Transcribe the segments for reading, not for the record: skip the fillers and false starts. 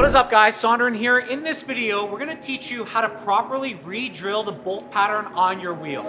What is up guys, Sonduren here. In this video, we're gonna teach you how to properly re-drill the bolt pattern on your wheels.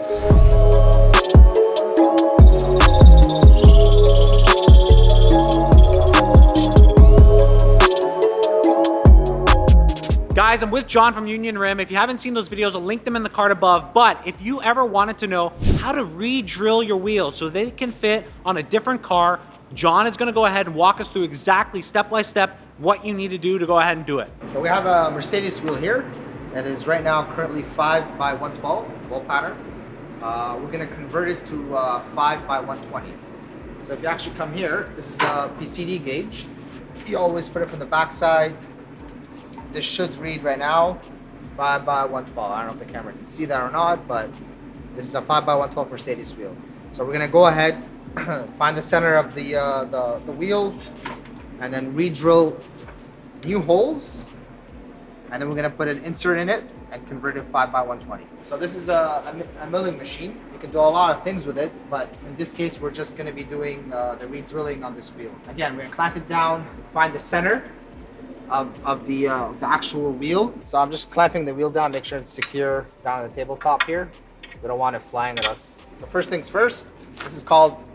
Guys, I'm with John from Union Rim. If you haven't seen those videos, I'll link them in the card above. But if you ever wanted to know how to re-drill your wheels so they can fit on a different car, John is gonna go ahead and walk us through exactly step by step what you need to do to go ahead and do it. So we have a Mercedes wheel here that is right now currently 5 by 112 bolt pattern. We're gonna convert it to 5 by 120. So if you actually come here, this is a PCD gauge. You always put it from the back side. This should read right now 5 by 112. I don't know if the camera can see that or not, but this is a 5 by 112 Mercedes wheel. So we're gonna go ahead, find the center of the wheel, and then re-drill new holes. And then we're gonna put an insert in it and convert it 5 by 120. So this is a milling machine. You can do a lot of things with it, but in this case, we're just gonna be doing the re-drilling on this wheel. Again, we're gonna clamp it down, find the center of the actual wheel. So I'm just clamping the wheel down, make sure it's secure down on the tabletop here. We don't want it flying at us. So first things first, this is called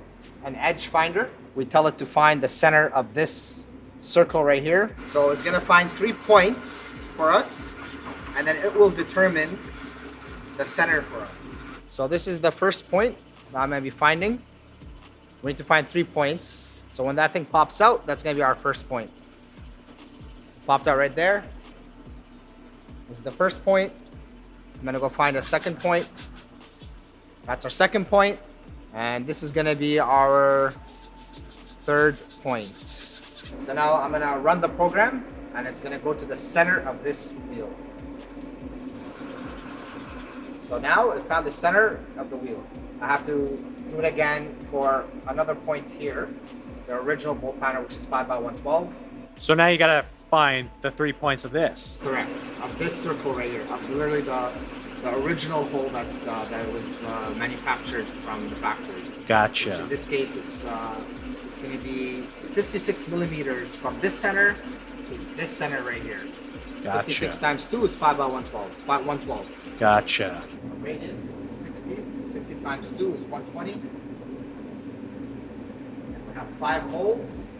an edge finder. We tell it to find the center of this circle right here. So it's gonna find 3 points for us, and then it will determine the center for us. So this is the first point that I'm gonna be finding. We need to find 3 points. So when that thing pops out, that's gonna be our first point. Popped out right there. This is the first point. I'm gonna go find a second point. That's our second point. And this is gonna be our third point. So now I'm gonna run the program and it's gonna go to the center of this wheel. So now it found the center of the wheel. I have to do it again for another point here. The original bolt pattern, which is 5 by 112. So now you gotta find the 3 points of this. Correct. Of this circle right here. Of literally the original hole that was manufactured from the factory. Gotcha. Which in this case, it's going to be 56 millimeters from this center to this center right here. Gotcha. 56 times 2 is 5 by 112. By 112. Gotcha. The radius is 60. 60 times 2 is 120. And we have 5 holes.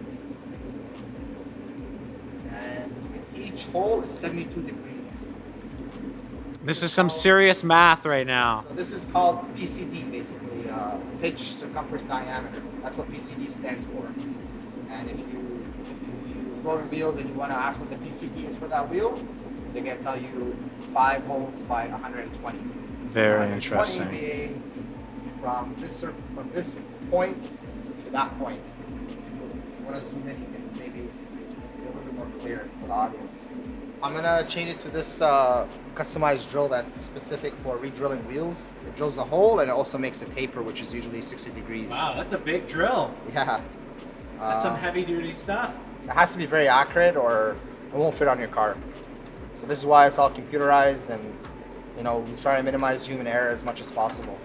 And each hole is 72 degrees. This is some serious math right now. So this is called PCD, basically, pitch, circumference, diameter. That's what PCD stands for. And if you go to wheels and you want to ask what the PCD is for that wheel, they're going to tell you 5 holes by 120. Very interesting. 120 being from this point to that point. If you want to zoom in, you can maybe be a little bit more clear for the audience. I'm gonna change it to this customized drill that's specific for re-drilling wheels. It drills a hole and it also makes a taper, which is usually 60 degrees. Wow, that's a big drill. Yeah. That's some heavy duty stuff. It has to be very accurate or it won't fit on your car. So this is why it's all computerized, and we try to minimize human error as much as possible.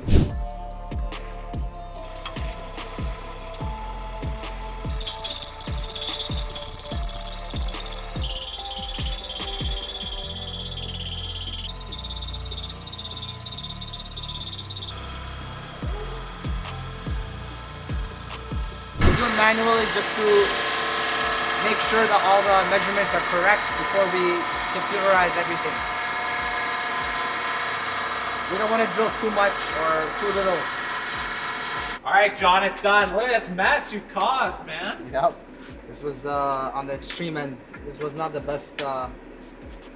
Manually, just to make sure that all the measurements are correct before we computerize everything. We don't want to drill too much or too little. All right, John, it's done. Look at this mess you've caused, man. Yep. This was on the extreme end. This was not the best.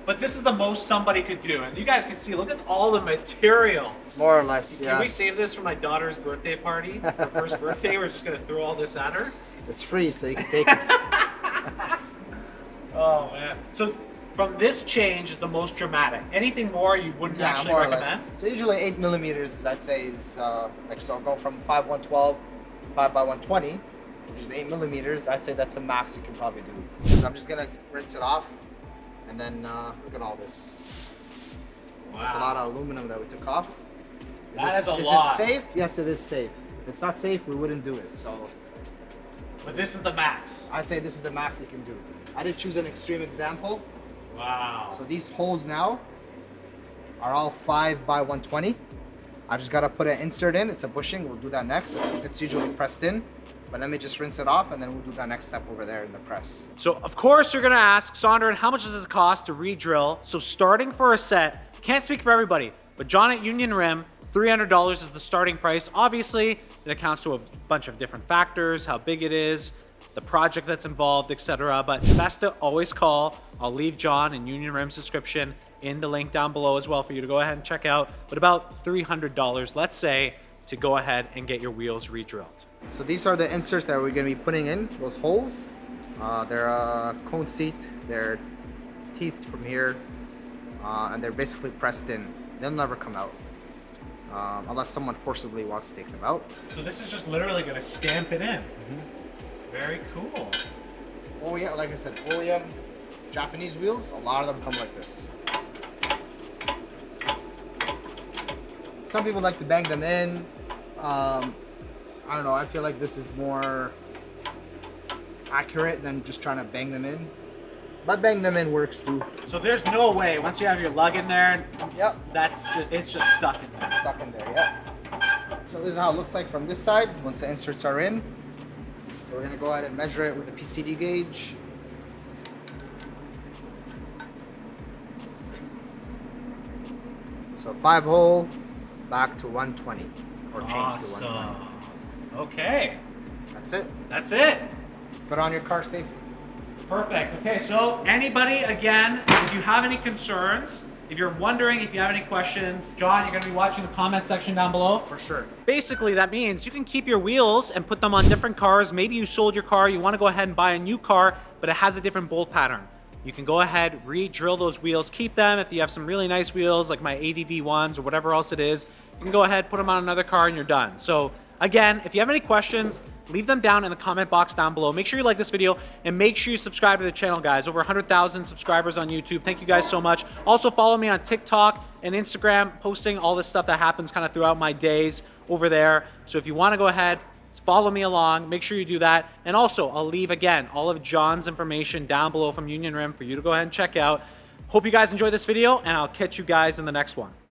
But this is the most somebody could do. And you guys can see, look at all the material. More or less, yeah. Can we save this for my daughter's birthday party? Her first birthday, we're just gonna throw all this at her? It's free, so you can take it. Oh man. So from this change is the most dramatic. Anything more you wouldn't actually more or recommend? less. So usually 8 millimeters, I'd say, is like, so going from 5 by 112 to 5 by 120, which is 8 millimeters. I'd say that's the max you can probably do. So I'm just gonna rinse it off. And then look at all this. Wow. That's a lot of aluminum that we took off. Is it safe? Yes, it is safe. If it's not safe, we wouldn't do it. So. But this is the max. I say this is the max you can do. I did choose an extreme example. Wow. So these holes now are all 5 by 120. I just gotta put an insert in. It's a bushing. We'll do that next. It's usually pressed in, but let me just rinse it off and then we'll do that next step over there in the press. So of course you're gonna ask, Sonduren, how much does it cost to re-drill? So starting for a set, can't speak for everybody, but John at Union Rim, $300 is the starting price. Obviously, it accounts to a bunch of different factors, how big it is, the project that's involved, etc. But best to always call. I'll leave John and Union Rim's description in the link down below as well for you to go ahead and check out. But about $300, let's say, to go ahead and get your wheels re-drilled. So these are the inserts that we're gonna be putting in, those holes. They're a cone seat, they're teethed from here, and they're basically pressed in. They'll never come out. Unless someone forcibly wants to take them out. So this is just literally gonna stamp it in. Very cool. OEM, like I said, OEM Japanese wheels, a lot of them come like this. Some people like to bang them in. I don't know, I feel like this is more accurate than just trying to bang them in. But bang them in works too. So there's no way, once you have your lug in there, Yep. it's just stuck in there. Stuck in there, yeah. So this is how it looks like from this side once the inserts are in. So we're gonna go ahead and measure it with a PCD gauge. So 5 hole back to 120 or change to 120. Okay, That's it. that's it. Put on your car safety. Perfect. Okay, so anybody, again, if you have any concerns, if you're wondering, if you have any questions, John, you're going to be watching the comment section down below. For sure. Basically, that means you can keep your wheels and put them on different cars. Maybe you sold your car, you want to go ahead and buy a new car, but it has a different bolt pattern. You can go ahead, re-drill those wheels, keep them. If you have some really nice wheels, like my ADV ones or whatever else it is, you can go ahead, put them on another car, and you're done. So again, if you have any questions, leave them down in the comment box down below. Make sure you like this video and make sure you subscribe to the channel, guys. Over 100,000 subscribers on YouTube. Thank you guys so much. Also follow me on TikTok and Instagram, posting all this stuff that happens kind of throughout my days over there. So if you want to go ahead, follow me along. Make sure you do that. And also, I'll leave, again, all of John's information down below from Union Rim for you to go ahead and check out. Hope you guys enjoyed this video, and I'll catch you guys in the next one.